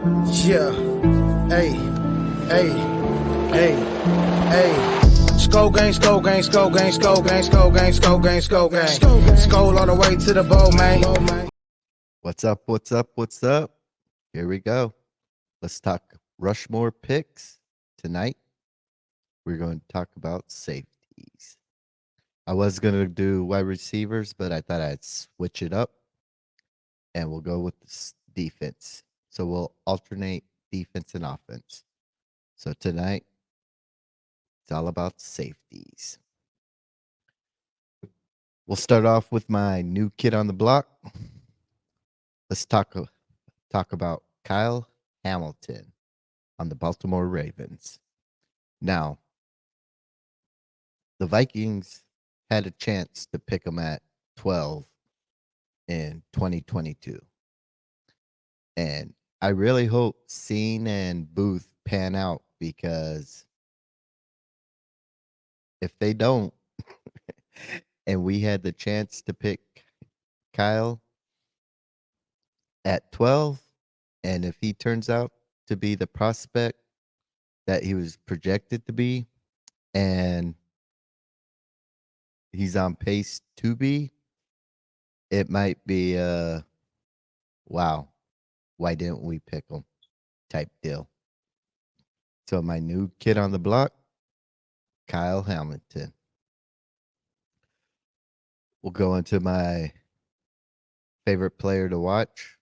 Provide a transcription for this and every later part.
Yeah, hey, hey, hey, hey. Skull gang, skull gang, skull gang, skull gang, skull gang, skull gang, skull gang. Skull all the way to the bow, man. What's up? What's up? What's up? Here we go. Let's talk Rushmore picks. Tonight, we're going to talk about safeties. I was going to do wide receivers, but I thought I'd switch it up and we'll go with defense. So we'll alternate defense and offense. So tonight, it's all about safeties. We'll start off with my new kid on the block. Let's talk about Kyle Hamilton on the Baltimore Ravens. Now, the Vikings had a chance to pick him at 12 in 2022. And I really hope Scene and Booth pan out because if they don't, and we had the chance to pick Kyle at 12, and if he turns out to be the prospect that he was projected to be, and he's on pace to be, it might be wow, why didn't we pick him type deal. So my new kid on the block, Kyle Hamilton. We'll go into my favorite player to watch,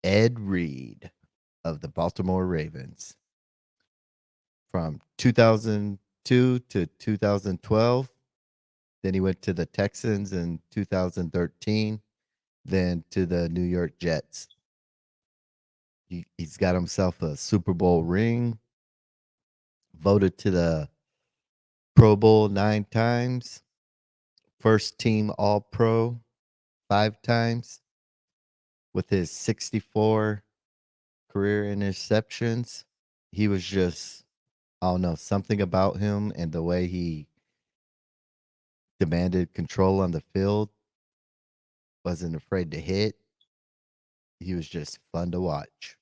Ed Reed of the Baltimore Ravens. From 2002 to 2012. Then he went to the Texans in 2013, then to the New York Jets. He's got himself a Super Bowl ring, voted to the Pro Bowl 9 times, first team All Pro 5 times, with his 64 career interceptions. He was just, I don't know, something about him and the way he demanded control on the field, wasn't afraid to hit. He was just fun to watch.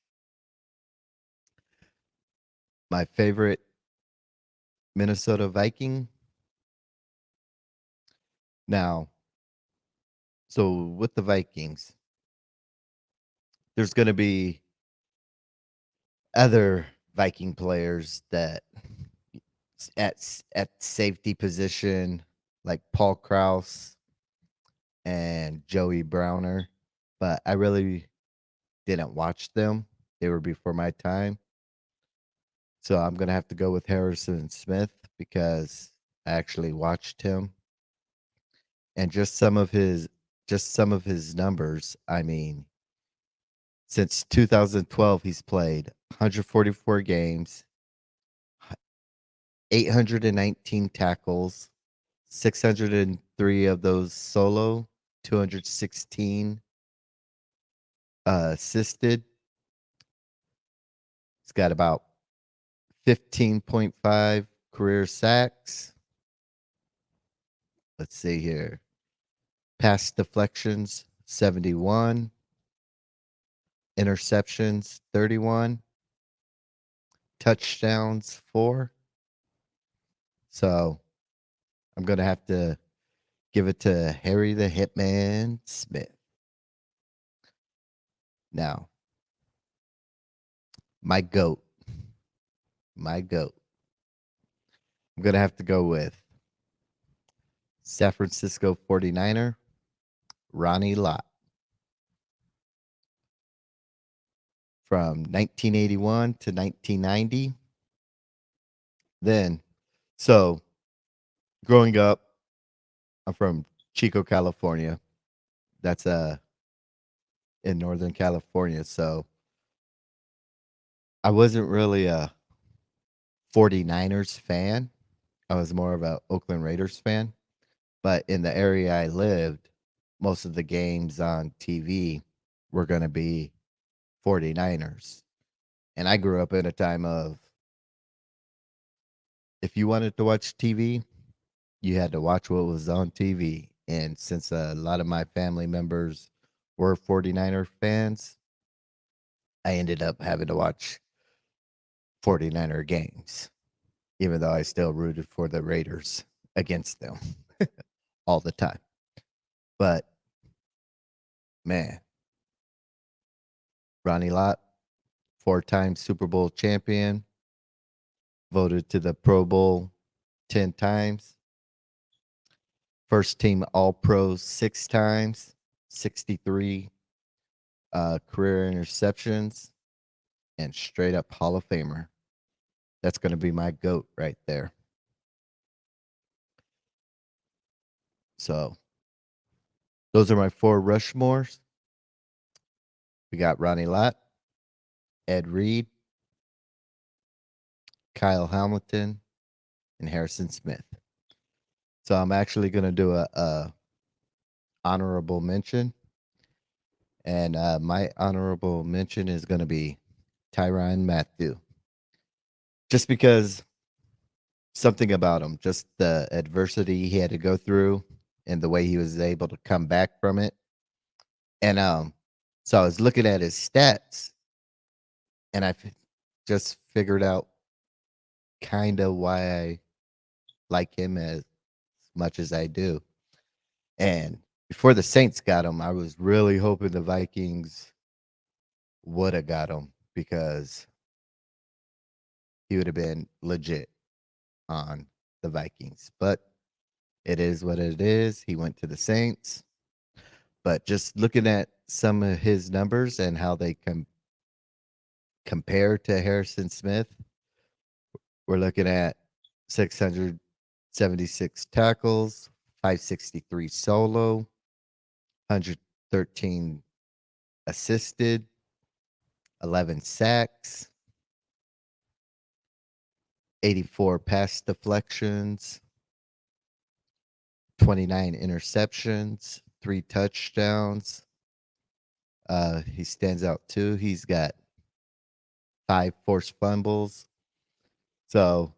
My favorite Minnesota Viking. Now, so with the Vikings, there's going to be other Viking players that at safety position, like Paul Krause and Joey Browner, but I really didn't watch them. They were before my time. So I'm going to have to go with Harrison Smith because I actually watched him and just some of his numbers. I mean, since 2012 he's played 144 games, 819 tackles, 603 of those solo, 216 assisted. He's got about 15.5 career sacks. Let's see here. Pass deflections, 71. Interceptions, 31. Touchdowns, 4. So I'm going to have to give it to Harry the Hitman Smith. Now, my GOAT. My GOAT. I'm going to have to go with San Francisco 49er, Ronnie Lott. From 1981 to 1990. Then, so growing up, I'm from Chico, California. That's in Northern California. So I wasn't really a 49ers fan. I was more of a Oakland Raiders fan. But in the area I lived, most of the games on TV were going to be 49ers. And I grew up in a time of if you wanted to watch TV, you had to watch what was on TV. And since a lot of my family members were 49er fans, I ended up having to watch 49er games, even though I still rooted for the Raiders against them all the time. But man, Ronnie Lott, 4-time Super Bowl champion, voted to the Pro Bowl 10 times, first team All Pros 6 times, 63 career interceptions, and straight up Hall of Famer. That's going to be my GOAT right there. So those are my 4 Rushmores. We got Ronnie Lott, Ed Reed, Kyle Hamilton, and Harrison Smith. So I'm actually going to do a honorable mention. And my honorable mention is going to be Tyrann Mathieu. Just because something about him, just the adversity he had to go through and the way he was able to come back from it. And so I was looking at his stats and just figured out kind of why I like him as much as I do. And before the Saints got him, I was really hoping the Vikings would have got him because he would have been legit on the Vikings. But it is what it is. He went to the Saints. But just looking at some of his numbers and how they compare to Harrison Smith, we're looking at 676 tackles, 563 solo, 113 assisted, 11 sacks, 84 pass deflections, 29 interceptions, 3 touchdowns. He stands out too. He's got 5 forced fumbles. So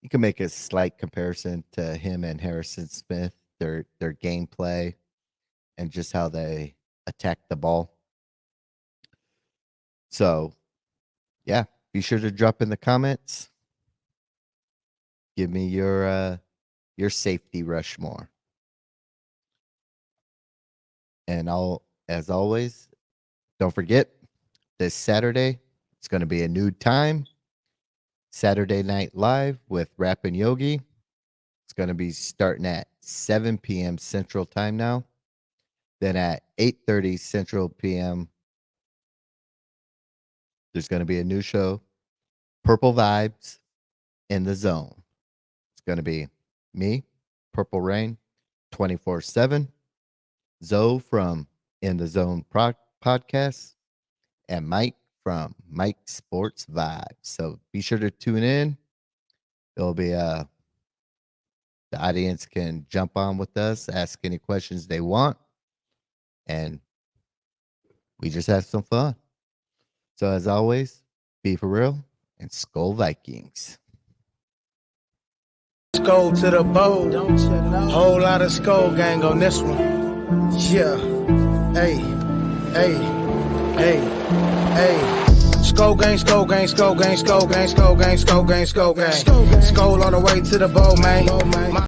you can make a slight comparison to him and Harrison Smith, their gameplay and just how they attack the ball. So yeah, be sure to drop in the comments. Give me your safety Rushmore. And as always, don't forget this Saturday, it's going to be a new time. Saturday Night Live with Rap and Yogi. It's going to be starting at 7 p.m. Central Time now. Then at 8:30 Central p.m., there's going to be a new show, Purple Vibes in the Zone. It's going to be me, Purple Rain, 24/7, Zoe from In the Zone podcast, and Mike from Mike Sports Vibes. So be sure to tune in. It'll be the audience can jump on with us, ask any questions they want, and we just have some fun. So as always, be for real and Skull Vikings. Skull to the bowl. Whole lot of skull gang on this one. Yeah. Hey. Hey. Hey. Hey. Skull gang, skull gang, skull gang, skull gang, skull gang, skull gang, skull gang. Skull all the way to the bowl, man.